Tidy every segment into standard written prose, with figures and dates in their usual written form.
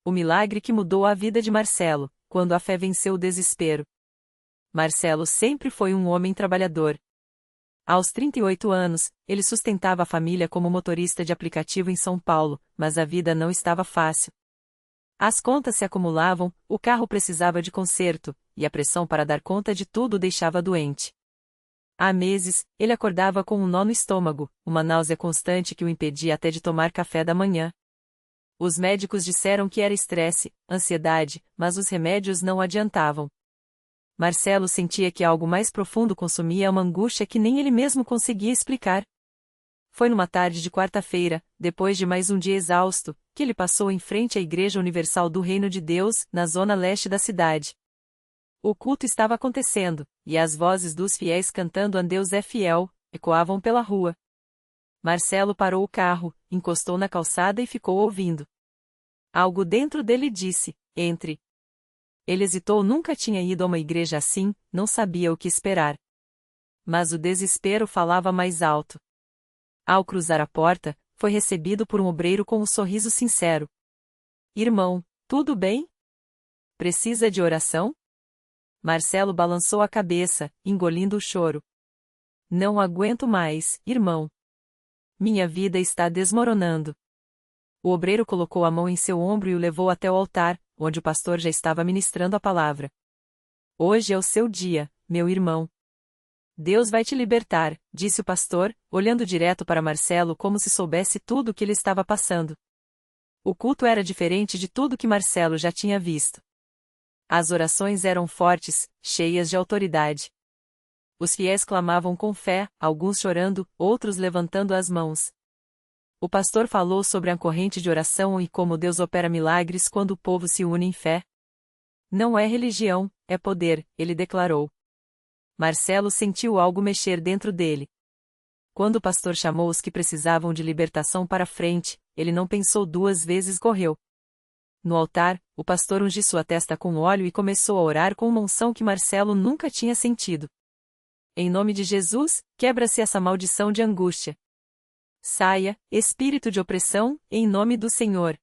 O milagre que mudou a vida de Marcelo, quando a fé venceu o desespero. Marcelo sempre foi um homem trabalhador. Aos 38 anos, ele sustentava a família como motorista de aplicativo em São Paulo, mas a vida não estava fácil. As contas se acumulavam, o carro precisava de conserto, e a pressão para dar conta de tudo o deixava doente. Há meses, ele acordava com um nó no estômago, uma náusea constante que o impedia até de tomar café da manhã. Os médicos disseram que era estresse, ansiedade, mas os remédios não adiantavam. Marcelo sentia que algo mais profundo consumia uma angústia que nem ele mesmo conseguia explicar. Foi numa tarde de quarta-feira, depois de mais um dia exausto, que ele passou em frente à Igreja Universal do Reino de Deus, na zona leste da cidade. O culto estava acontecendo, e as vozes dos fiéis cantando "A Deus é Fiel" ecoavam pela rua. Marcelo parou o carro, encostou na calçada e ficou ouvindo. Algo dentro dele disse: entre. Ele hesitou, nunca tinha ido a uma igreja assim, não sabia o que esperar. Mas o desespero falava mais alto. Ao cruzar a porta, foi recebido por um obreiro com um sorriso sincero. "Irmão, tudo bem? Precisa de oração?" Marcelo balançou a cabeça, engolindo o choro. "Não aguento mais, irmão. Minha vida está desmoronando." O obreiro colocou a mão em seu ombro e o levou até o altar, onde o pastor já estava ministrando a palavra. "Hoje é o seu dia, meu irmão. Deus vai te libertar", disse o pastor, olhando direto para Marcelo como se soubesse tudo o que ele estava passando. O culto era diferente de tudo que Marcelo já tinha visto. As orações eram fortes, cheias de autoridade. Os fiéis clamavam com fé, alguns chorando, outros levantando as mãos. O pastor falou sobre a corrente de oração e como Deus opera milagres quando o povo se une em fé. "Não é religião, é poder", ele declarou. Marcelo sentiu algo mexer dentro dele. Quando o pastor chamou os que precisavam de libertação para frente, ele não pensou duas vezes, correu. No altar, o pastor ungiu sua testa com óleo e começou a orar com uma unção que Marcelo nunca tinha sentido. "Em nome de Jesus, quebra-se essa maldição de angústia. Saia, espírito de opressão, em nome do Senhor."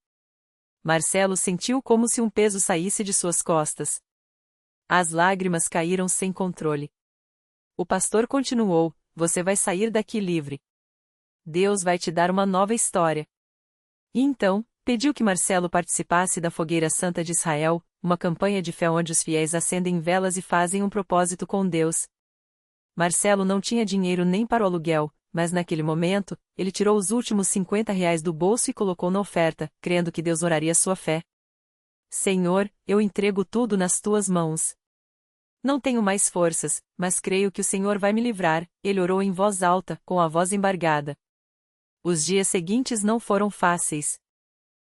Marcelo sentiu como se um peso saísse de suas costas. As lágrimas caíram sem controle. O pastor continuou: "Você vai sair daqui livre. Deus vai te dar uma nova história." E então, pediu que Marcelo participasse da Fogueira Santa de Israel, uma campanha de fé onde os fiéis acendem velas e fazem um propósito com Deus. Marcelo não tinha dinheiro nem para o aluguel, mas naquele momento, ele tirou os últimos R$ 50 do bolso e colocou na oferta, crendo que Deus oraria sua fé. "Senhor, eu entrego tudo nas tuas mãos. Não tenho mais forças, mas creio que o Senhor vai me livrar", ele orou em voz alta, com a voz embargada. Os dias seguintes não foram fáceis.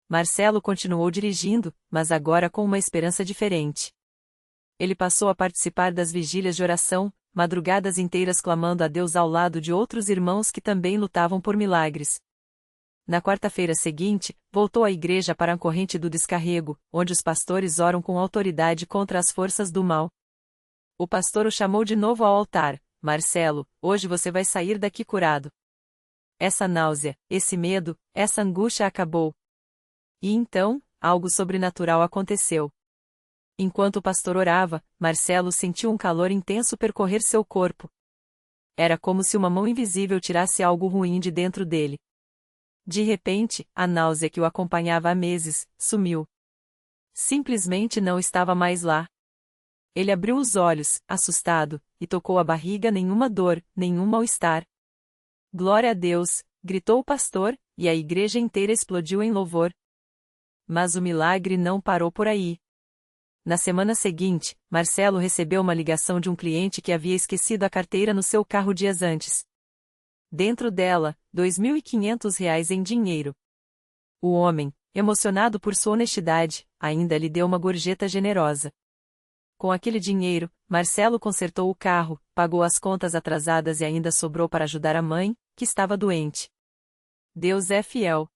Marcelo continuou dirigindo, mas agora com uma esperança diferente. Ele passou a participar das vigílias de oração, madrugadas inteiras clamando a Deus ao lado de outros irmãos que também lutavam por milagres. Na quarta-feira seguinte, voltou à igreja para a corrente do descarrego, onde os pastores oram com autoridade contra as forças do mal. O pastor o chamou de novo ao altar: "Marcelo, hoje você vai sair daqui curado. Essa náusea, esse medo, essa angústia acabou." E então, algo sobrenatural aconteceu. Enquanto o pastor orava, Marcelo sentiu um calor intenso percorrer seu corpo. Era como se uma mão invisível tirasse algo ruim de dentro dele. De repente, a náusea que o acompanhava há meses, sumiu. Simplesmente não estava mais lá. Ele abriu os olhos, assustado, e tocou a barriga, nenhuma dor, nenhum mal-estar. "Glória a Deus!" gritou o pastor, e a igreja inteira explodiu em louvor. Mas o milagre não parou por aí. Na semana seguinte, Marcelo recebeu uma ligação de um cliente que havia esquecido a carteira no seu carro dias antes. Dentro dela, R$ 2.500 em dinheiro. O homem, emocionado por sua honestidade, ainda lhe deu uma gorjeta generosa. Com aquele dinheiro, Marcelo consertou o carro, pagou as contas atrasadas e ainda sobrou para ajudar a mãe, que estava doente. "Deus é fiel.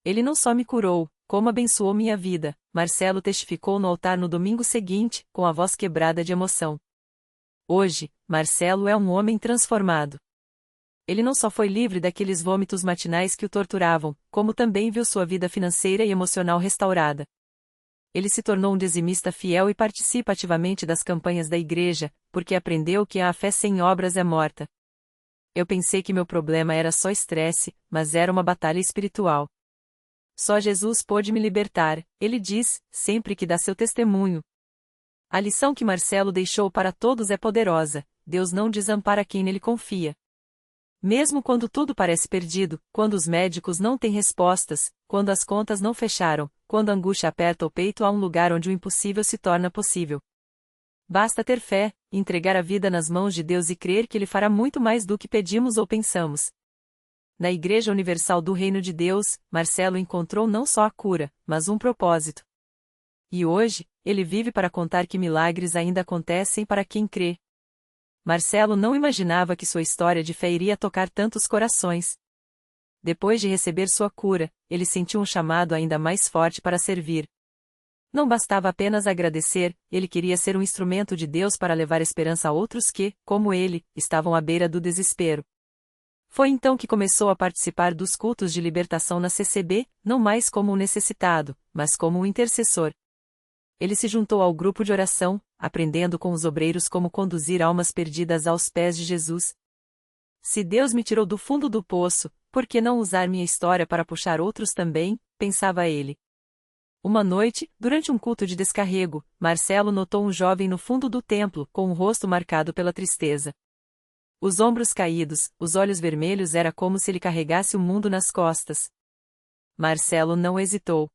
Ele não só me curou, como abençoou minha vida", Marcelo testificou no altar no domingo seguinte, com a voz quebrada de emoção. Hoje, Marcelo é um homem transformado. Ele não só foi livre daqueles vômitos matinais que o torturavam, como também viu sua vida financeira e emocional restaurada. Ele se tornou um dizimista fiel e participa ativamente das campanhas da igreja, porque aprendeu que a fé sem obras é morta. Eu pensei que meu problema era só estresse, mas era uma batalha espiritual. Só Jesus pôde me libertar, ele diz, sempre que dá seu testemunho. A lição que Marcelo deixou para todos é poderosa: Deus não desampara quem nele confia. Mesmo quando tudo parece perdido, quando os médicos não têm respostas, quando as contas não fecharam, quando a angústia aperta o peito, há um lugar onde o impossível se torna possível. Basta ter fé, entregar a vida nas mãos de Deus e crer que Ele fará muito mais do que pedimos ou pensamos. Na Igreja Universal do Reino de Deus, Marcelo encontrou não só a cura, mas um propósito. E hoje, ele vive para contar que milagres ainda acontecem para quem crê. Marcelo não imaginava que sua história de fé iria tocar tantos corações. Depois de receber sua cura, ele sentiu um chamado ainda mais forte para servir. Não bastava apenas agradecer, ele queria ser um instrumento de Deus para levar esperança a outros que, como ele, estavam à beira do desespero. Foi então que começou a participar dos cultos de libertação na CCB, não mais como um necessitado, mas como um intercessor. Ele se juntou ao grupo de oração, aprendendo com os obreiros como conduzir almas perdidas aos pés de Jesus. Se Deus me tirou do fundo do poço, por que não usar minha história para puxar outros também? Pensava ele. Uma noite, durante um culto de descarrego, Marcelo notou um jovem no fundo do templo, com o rosto marcado pela tristeza. Os ombros caídos, os olhos vermelhos, era como se ele carregasse o mundo nas costas. Marcelo não hesitou.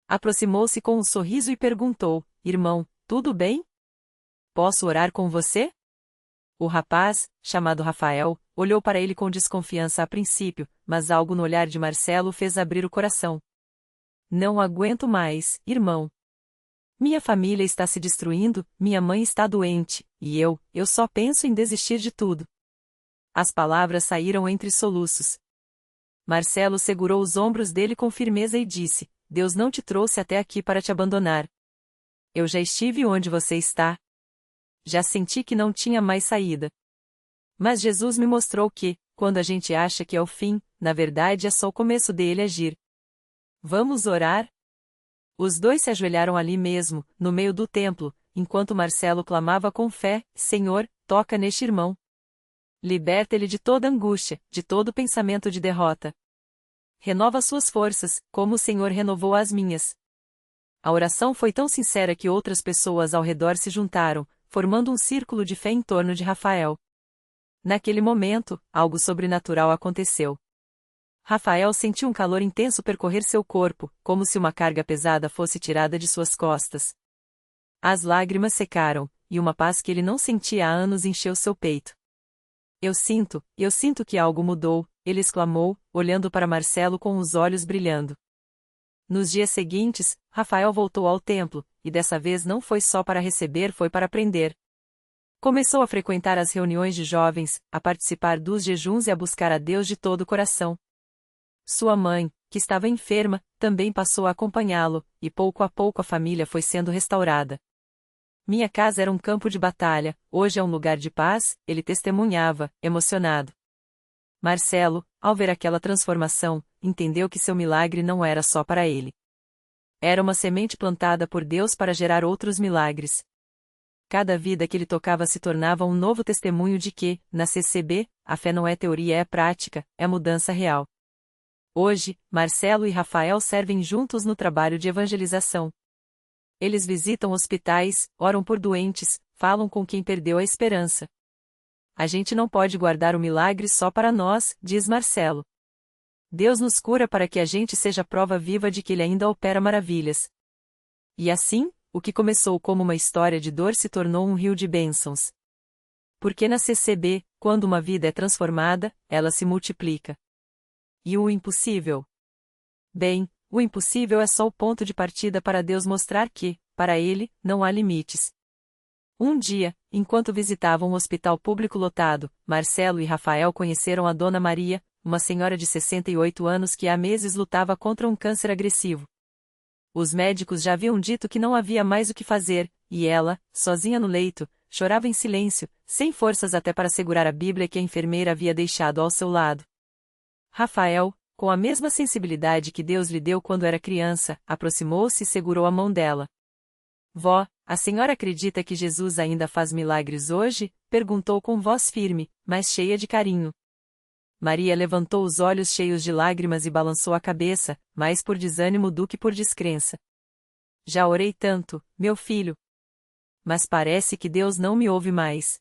Aproximou-se com um sorriso e perguntou: Irmão, tudo bem? Posso orar com você? O rapaz, chamado Rafael, olhou para ele com desconfiança a princípio, mas algo no olhar de Marcelo fez abrir o coração. Não aguento mais, irmão. Minha família está se destruindo, minha mãe está doente, e eu só penso em desistir de tudo. As palavras saíram entre soluços. Marcelo segurou os ombros dele com firmeza e disse: Deus não te trouxe até aqui para te abandonar. Eu já estive onde você está. Já senti que não tinha mais saída. Mas Jesus me mostrou que, quando a gente acha que é o fim, na verdade é só o começo dele agir. Vamos orar? Os dois se ajoelharam ali mesmo, no meio do templo, enquanto Marcelo clamava com fé: Senhor, toca neste irmão. Liberta ele de toda angústia, de todo pensamento de derrota. Renova suas forças, como o Senhor renovou as minhas. A oração foi tão sincera que outras pessoas ao redor se juntaram, formando um círculo de fé em torno de Rafael. Naquele momento, algo sobrenatural aconteceu. Rafael sentiu um calor intenso percorrer seu corpo, como se uma carga pesada fosse tirada de suas costas. As lágrimas secaram, e uma paz que ele não sentia há anos encheu seu peito. Eu sinto que algo mudou, ele exclamou, olhando para Marcelo com os olhos brilhando. Nos dias seguintes, Rafael voltou ao templo, e dessa vez não foi só para receber, foi para aprender. Começou a frequentar as reuniões de jovens, a participar dos jejuns e a buscar a Deus de todo o coração. Sua mãe, que estava enferma, também passou a acompanhá-lo, e pouco a pouco a família foi sendo restaurada. Minha casa era um campo de batalha, hoje é um lugar de paz, ele testemunhava, emocionado. Marcelo, ao ver aquela transformação, entendeu que seu milagre não era só para ele. Era uma semente plantada por Deus para gerar outros milagres. Cada vida que ele tocava se tornava um novo testemunho de que, na CCB, a fé não é teoria, é prática, é mudança real. Hoje, Marcelo e Rafael servem juntos no trabalho de evangelização. Eles visitam hospitais, oram por doentes, falam com quem perdeu a esperança. A gente não pode guardar o milagre só para nós, diz Marcelo. Deus nos cura para que a gente seja prova viva de que Ele ainda opera maravilhas. E assim, o que começou como uma história de dor se tornou um rio de bênçãos. Porque na CCB, quando uma vida é transformada, ela se multiplica. E o impossível? Bem, o impossível é só o ponto de partida para Deus mostrar que, para Ele, não há limites. Um dia, enquanto visitavam um hospital público lotado, Marcelo e Rafael conheceram a Dona Maria, uma senhora de 68 anos que há meses lutava contra um câncer agressivo. Os médicos já haviam dito que não havia mais o que fazer, e ela, sozinha no leito, chorava em silêncio, sem forças até para segurar a Bíblia que a enfermeira havia deixado ao seu lado. Rafael, Com a mesma sensibilidade que Deus lhe deu quando era criança, aproximou-se e segurou a mão dela. Vó, a senhora acredita que Jesus ainda faz milagres hoje? Perguntou com voz firme, mas cheia de carinho. Maria levantou os olhos cheios de lágrimas e balançou a cabeça, mais por desânimo do que por descrença. Já orei tanto, meu filho. Mas parece que Deus não me ouve mais.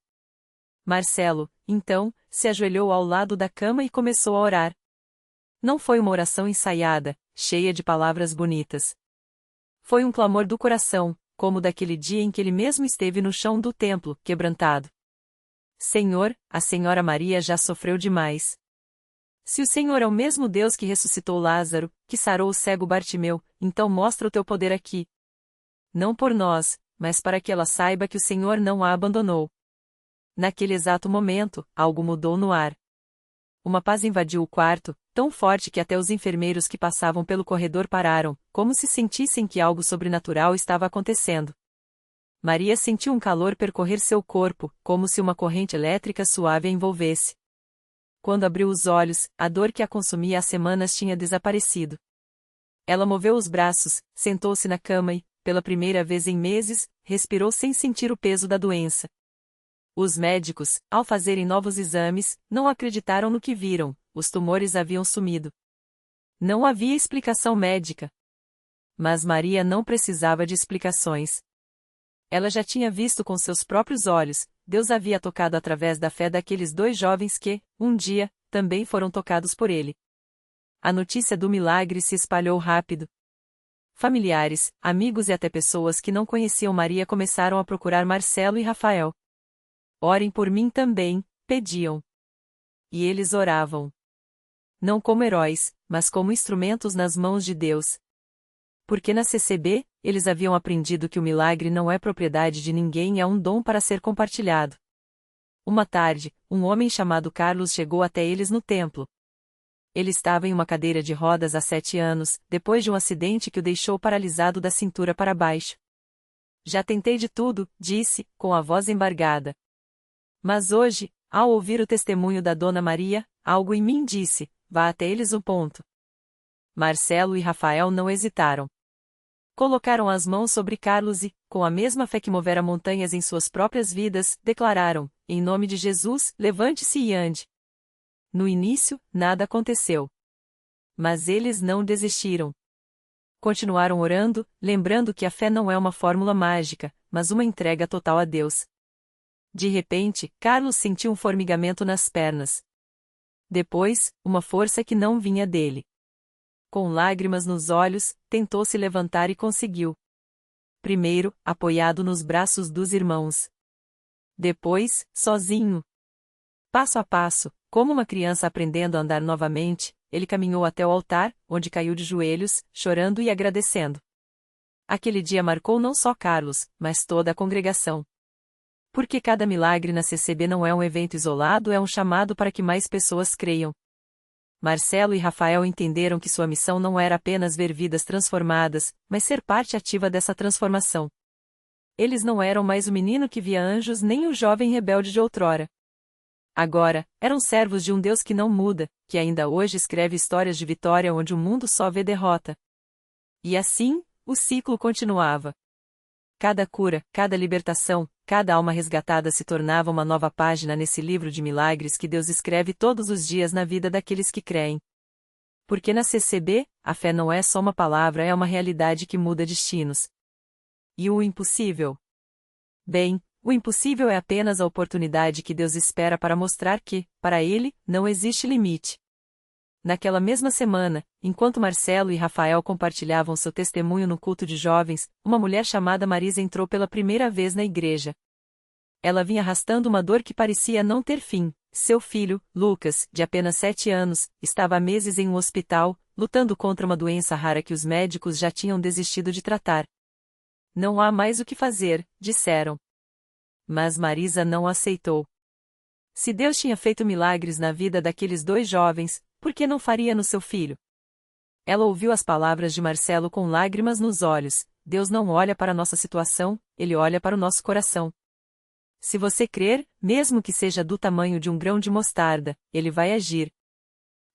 Marcelo, então, se ajoelhou ao lado da cama e começou a orar. Não foi uma oração ensaiada, cheia de palavras bonitas. Foi um clamor do coração, como daquele dia em que ele mesmo esteve no chão do templo, quebrantado. Senhor, a senhora Maria já sofreu demais. Se o Senhor é o mesmo Deus que ressuscitou Lázaro, que sarou o cego Bartimeu, então mostra o teu poder aqui. Não por nós, mas para que ela saiba que o Senhor não a abandonou. Naquele exato momento, algo mudou no ar. Uma paz invadiu o quarto, tão forte que até os enfermeiros que passavam pelo corredor pararam, como se sentissem que algo sobrenatural estava acontecendo. Maria sentiu um calor percorrer seu corpo, como se uma corrente elétrica suave a envolvesse. Quando abriu os olhos, a dor que a consumia há semanas tinha desaparecido. Ela moveu os braços, sentou-se na cama e, pela primeira vez em meses, respirou sem sentir o peso da doença. Os médicos, ao fazerem novos exames, não acreditaram no que viram, os tumores haviam sumido. Não havia explicação médica. Mas Maria não precisava de explicações. Ela já tinha visto com seus próprios olhos, Deus havia tocado através da fé daqueles dois jovens que, um dia, também foram tocados por ele. A notícia do milagre se espalhou rápido. Familiares, amigos e até pessoas que não conheciam Maria começaram a procurar Marcelo e Rafael. Orem por mim também, pediam. E eles oravam. Não como heróis, mas como instrumentos nas mãos de Deus. Porque na CCB, eles haviam aprendido que o milagre não é propriedade de ninguém e é um dom para ser compartilhado. Uma tarde, um homem chamado Carlos chegou até eles no templo. Ele estava em uma cadeira de rodas há 7 anos, depois de um acidente que o deixou paralisado da cintura para baixo. Já tentei de tudo, disse, com a voz embargada. Mas hoje, ao ouvir o testemunho da Dona Maria, algo em mim disse, vá até eles o ponto. Marcelo e Rafael não hesitaram. Colocaram as mãos sobre Carlos e, com a mesma fé que movera montanhas em suas próprias vidas, declararam, em nome de Jesus, levante-se e ande. No início, nada aconteceu. Mas eles não desistiram. Continuaram orando, lembrando que a fé não é uma fórmula mágica, mas uma entrega total a Deus. De repente, Carlos sentiu um formigamento nas pernas. Depois, uma força que não vinha dele. Com lágrimas nos olhos, tentou se levantar e conseguiu. Primeiro, apoiado nos braços dos irmãos. Depois, sozinho. Passo a passo, como uma criança aprendendo a andar novamente, ele caminhou até o altar, onde caiu de joelhos, chorando e agradecendo. Aquele dia marcou não só Carlos, mas toda a congregação. Porque cada milagre na CCB não é um evento isolado, é um chamado para que mais pessoas creiam. Marcelo e Rafael entenderam que sua missão não era apenas ver vidas transformadas, mas ser parte ativa dessa transformação. Eles não eram mais o menino que via anjos nem o jovem rebelde de outrora. Agora, eram servos de um Deus que não muda, que ainda hoje escreve histórias de vitória onde o mundo só vê derrota. E assim, o ciclo continuava. Cada cura, cada libertação, cada alma resgatada se tornava uma nova página nesse livro de milagres que Deus escreve todos os dias na vida daqueles que creem. Porque na CCB, a fé não é só uma palavra, é uma realidade que muda destinos. E o impossível? Bem, o impossível é apenas a oportunidade que Deus espera para mostrar que, para Ele, não existe limite. Naquela mesma semana, enquanto Marcelo e Rafael compartilhavam seu testemunho no culto de jovens, uma mulher chamada Marisa entrou pela primeira vez na igreja. Ela vinha arrastando uma dor que parecia não ter fim. Seu filho, Lucas, de apenas 7 anos, estava há meses em um hospital, lutando contra uma doença rara que os médicos já tinham desistido de tratar. Não há mais o que fazer, disseram. Mas Marisa não aceitou. Se Deus tinha feito milagres na vida daqueles dois jovens, por que não faria no seu filho? Ela ouviu as palavras de Marcelo com lágrimas nos olhos. Deus não olha para a nossa situação, Ele olha para o nosso coração. Se você crer, mesmo que seja do tamanho de um grão de mostarda, Ele vai agir.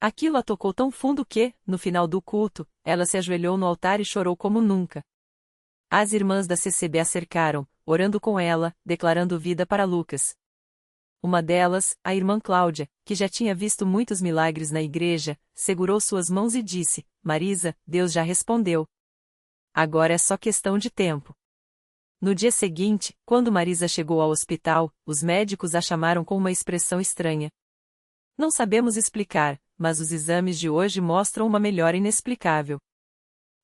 Aquilo a tocou tão fundo que, no final do culto, ela se ajoelhou no altar e chorou como nunca. As irmãs da CCB a cercaram, orando com ela, declarando vida para Lucas. Uma delas, a irmã Cláudia, que já tinha visto muitos milagres na igreja, segurou suas mãos e disse: Marisa, Deus já respondeu. Agora é só questão de tempo. No dia seguinte, quando Marisa chegou ao hospital, os médicos a chamaram com uma expressão estranha. Não sabemos explicar, mas os exames de hoje mostram uma melhora inexplicável.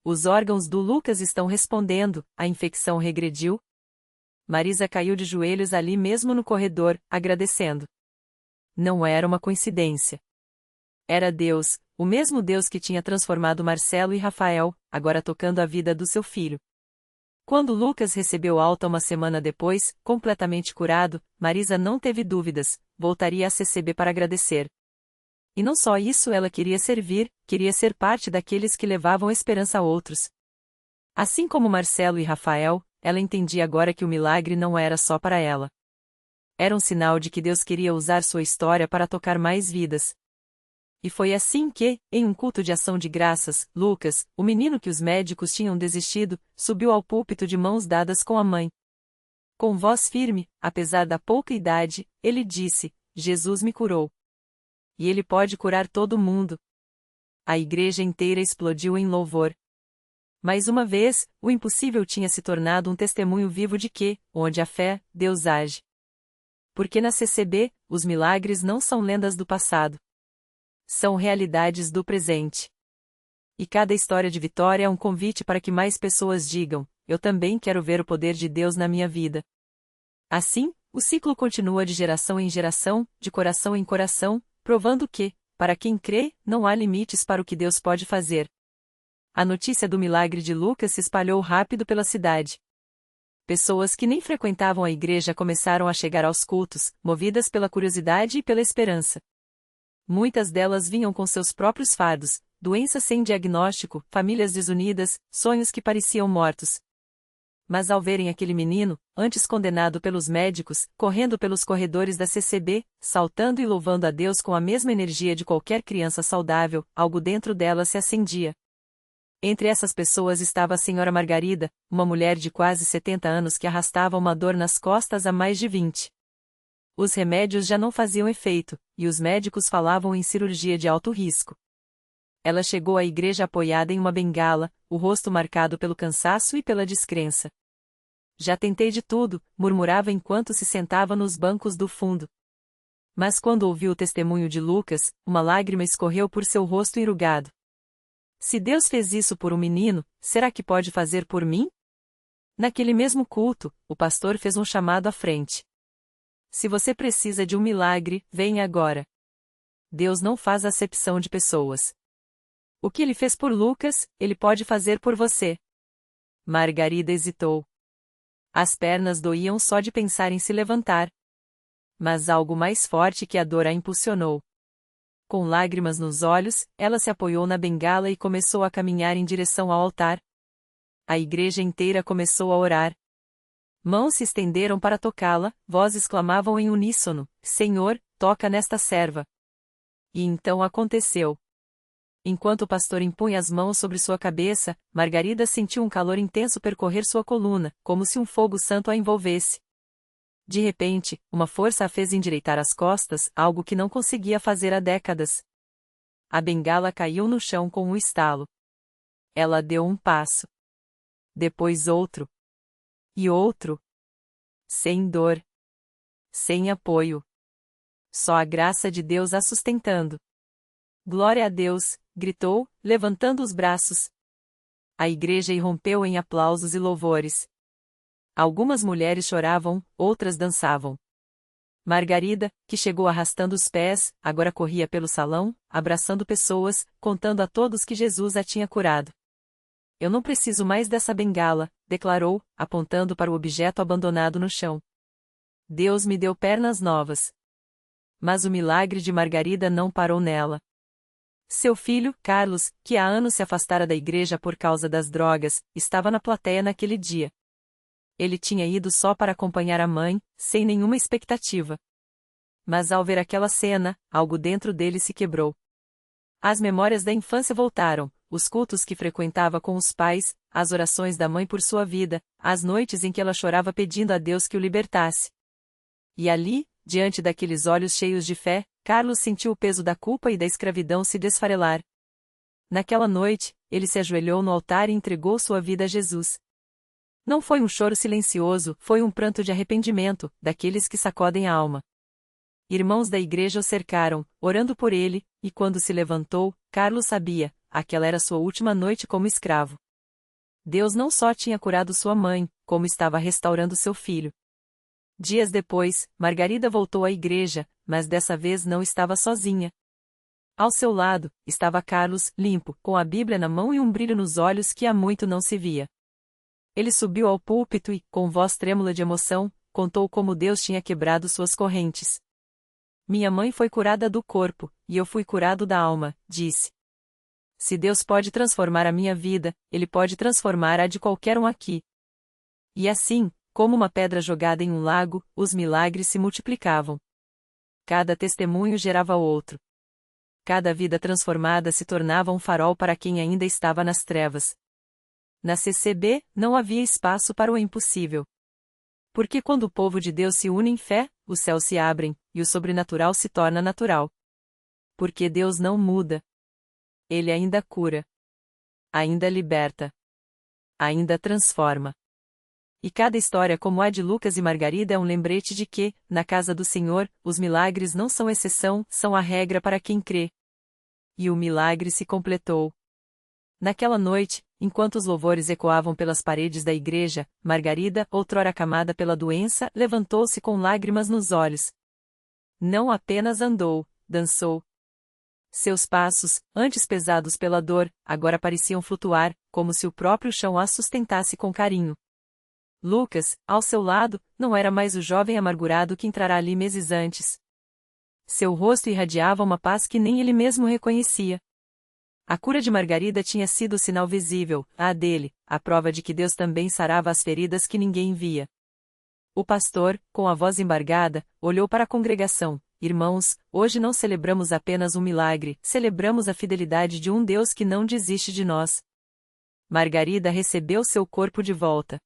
Os órgãos do Lucas estão respondendo, a infecção regrediu. Marisa caiu de joelhos ali mesmo no corredor, agradecendo. Não era uma coincidência. Era Deus, o mesmo Deus que tinha transformado Marcelo e Rafael, agora tocando a vida do seu filho. Quando Lucas recebeu alta uma semana depois, completamente curado, Marisa não teve dúvidas, voltaria à CCB para agradecer. E não só isso, ela queria servir, queria ser parte daqueles que levavam esperança a outros. Assim como Marcelo e Rafael, ela entendia agora que o milagre não era só para ela. Era um sinal de que Deus queria usar sua história para tocar mais vidas. E foi assim que, em um culto de ação de graças, Lucas, o menino que os médicos tinham desistido, subiu ao púlpito de mãos dadas com a mãe. Com voz firme, apesar da pouca idade, ele disse: Jesus me curou. E ele pode curar todo mundo. A igreja inteira explodiu em louvor. Mais uma vez, o impossível tinha se tornado um testemunho vivo de que, onde há fé, Deus age. Porque na CCB, os milagres não são lendas do passado. São realidades do presente. E cada história de vitória é um convite para que mais pessoas digam: eu também quero ver o poder de Deus na minha vida. Assim, o ciclo continua de geração em geração, de coração em coração, provando que, para quem crê, não há limites para o que Deus pode fazer. A notícia do milagre de Lucas se espalhou rápido pela cidade. Pessoas que nem frequentavam a igreja começaram a chegar aos cultos, movidas pela curiosidade e pela esperança. Muitas delas vinham com seus próprios fardos, doenças sem diagnóstico, famílias desunidas, sonhos que pareciam mortos. Mas ao verem aquele menino, antes condenado pelos médicos, correndo pelos corredores da CCB, saltando e louvando a Deus com a mesma energia de qualquer criança saudável, algo dentro dela se acendia. Entre essas pessoas estava a senhora Margarida, uma mulher de quase 70 anos que arrastava uma dor nas costas há mais de 20. Os remédios já não faziam efeito, e os médicos falavam em cirurgia de alto risco. Ela chegou à igreja apoiada em uma bengala, o rosto marcado pelo cansaço e pela descrença. Já tentei de tudo, murmurava enquanto se sentava nos bancos do fundo. Mas quando ouviu o testemunho de Lucas, uma lágrima escorreu por seu rosto enrugado. Se Deus fez isso por um menino, será que pode fazer por mim? Naquele mesmo culto, o pastor fez um chamado à frente. Se você precisa de um milagre, venha agora. Deus não faz acepção de pessoas. O que ele fez por Lucas, ele pode fazer por você. Margarida hesitou. As pernas doíam só de pensar em se levantar. Mas algo mais forte que a dor a impulsionou. Com lágrimas nos olhos, ela se apoiou na bengala e começou a caminhar em direção ao altar. A igreja inteira começou a orar. Mãos se estenderam para tocá-la, vozes clamavam em uníssono: Senhor, toca nesta serva. E então aconteceu. Enquanto o pastor impunha as mãos sobre sua cabeça, Margarida sentiu um calor intenso percorrer sua coluna, como se um fogo santo a envolvesse. De repente, uma força a fez endireitar as costas, algo que não conseguia fazer há décadas. A bengala caiu no chão com um estalo. Ela deu um passo. Depois outro. E outro. Sem dor. Sem apoio. Só a graça de Deus a sustentando. Glória a Deus, gritou, levantando os braços. A igreja irrompeu em aplausos e louvores. Algumas mulheres choravam, outras dançavam. Margarida, que chegou arrastando os pés, agora corria pelo salão, abraçando pessoas, contando a todos que Jesus a tinha curado. Eu não preciso mais dessa bengala, declarou, apontando para o objeto abandonado no chão. Deus me deu pernas novas. Mas o milagre de Margarida não parou nela. Seu filho, Carlos, que há anos se afastara da igreja por causa das drogas, estava na plateia naquele dia. Ele tinha ido só para acompanhar a mãe, sem nenhuma expectativa. Mas ao ver aquela cena, algo dentro dele se quebrou. As memórias da infância voltaram, os cultos que frequentava com os pais, as orações da mãe por sua vida, as noites em que ela chorava pedindo a Deus que o libertasse. E ali, diante daqueles olhos cheios de fé, Carlos sentiu o peso da culpa e da escravidão se desfarelar. Naquela noite, ele se ajoelhou no altar e entregou sua vida a Jesus. Não foi um choro silencioso, foi um pranto de arrependimento, daqueles que sacodem a alma. Irmãos da igreja o cercaram, orando por ele, e quando se levantou, Carlos sabia, aquela era sua última noite como escravo. Deus não só tinha curado sua mãe, como estava restaurando seu filho. Dias depois, Margarida voltou à igreja, mas dessa vez não estava sozinha. Ao seu lado, estava Carlos, limpo, com a Bíblia na mão e um brilho nos olhos que há muito não se via. Ele subiu ao púlpito e, com voz trêmula de emoção, contou como Deus tinha quebrado suas correntes. Minha mãe foi curada do corpo, e eu fui curado da alma, disse. Se Deus pode transformar a minha vida, Ele pode transformar a de qualquer um aqui. E assim, como uma pedra jogada em um lago, os milagres se multiplicavam. Cada testemunho gerava outro. Cada vida transformada se tornava um farol para quem ainda estava nas trevas. Na CCB, não havia espaço para o impossível. Porque quando o povo de Deus se une em fé, os céus se abrem, e o sobrenatural se torna natural. Porque Deus não muda. Ele ainda cura. Ainda liberta. Ainda transforma. E cada história como a de Lucas e Margarida é um lembrete de que, na casa do Senhor, os milagres não são exceção, são a regra para quem crê. E o milagre se completou. Naquela noite, enquanto os louvores ecoavam pelas paredes da igreja, Margarida, outrora acamada pela doença, levantou-se com lágrimas nos olhos. Não apenas andou, dançou. Seus passos, antes pesados pela dor, agora pareciam flutuar, como se o próprio chão a sustentasse com carinho. Lucas, ao seu lado, não era mais o jovem amargurado que entrara ali meses antes. Seu rosto irradiava uma paz que nem ele mesmo reconhecia. A cura de Margarida tinha sido o sinal visível, a dele, a prova de que Deus também sarava as feridas que ninguém via. O pastor, com a voz embargada, olhou para a congregação. Irmãos, hoje não celebramos apenas um milagre, celebramos a fidelidade de um Deus que não desiste de nós. Margarida recebeu seu corpo de volta.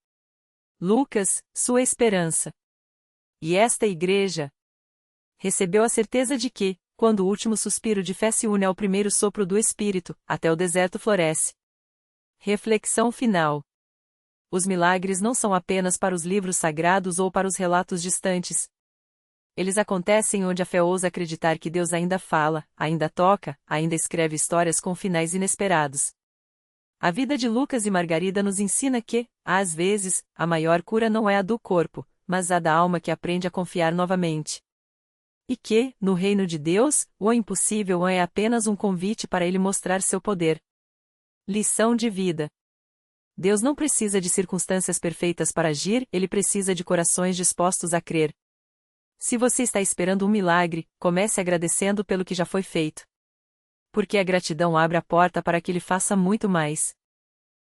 Lucas, sua esperança. E esta igreja recebeu a certeza de que, quando o último suspiro de fé se une ao primeiro sopro do Espírito, até o deserto floresce. Reflexão final. Os milagres não são apenas para os livros sagrados ou para os relatos distantes. Eles acontecem onde a fé ousa acreditar que Deus ainda fala, ainda toca, ainda escreve histórias com finais inesperados. A vida de Lucas e Margarida nos ensina que, às vezes, a maior cura não é a do corpo, mas a da alma que aprende a confiar novamente. E que, no reino de Deus, o impossível é apenas um convite para Ele mostrar seu poder. Lição de vida. Deus não precisa de circunstâncias perfeitas para agir, Ele precisa de corações dispostos a crer. Se você está esperando um milagre, comece agradecendo pelo que já foi feito. Porque a gratidão abre a porta para que Ele faça muito mais.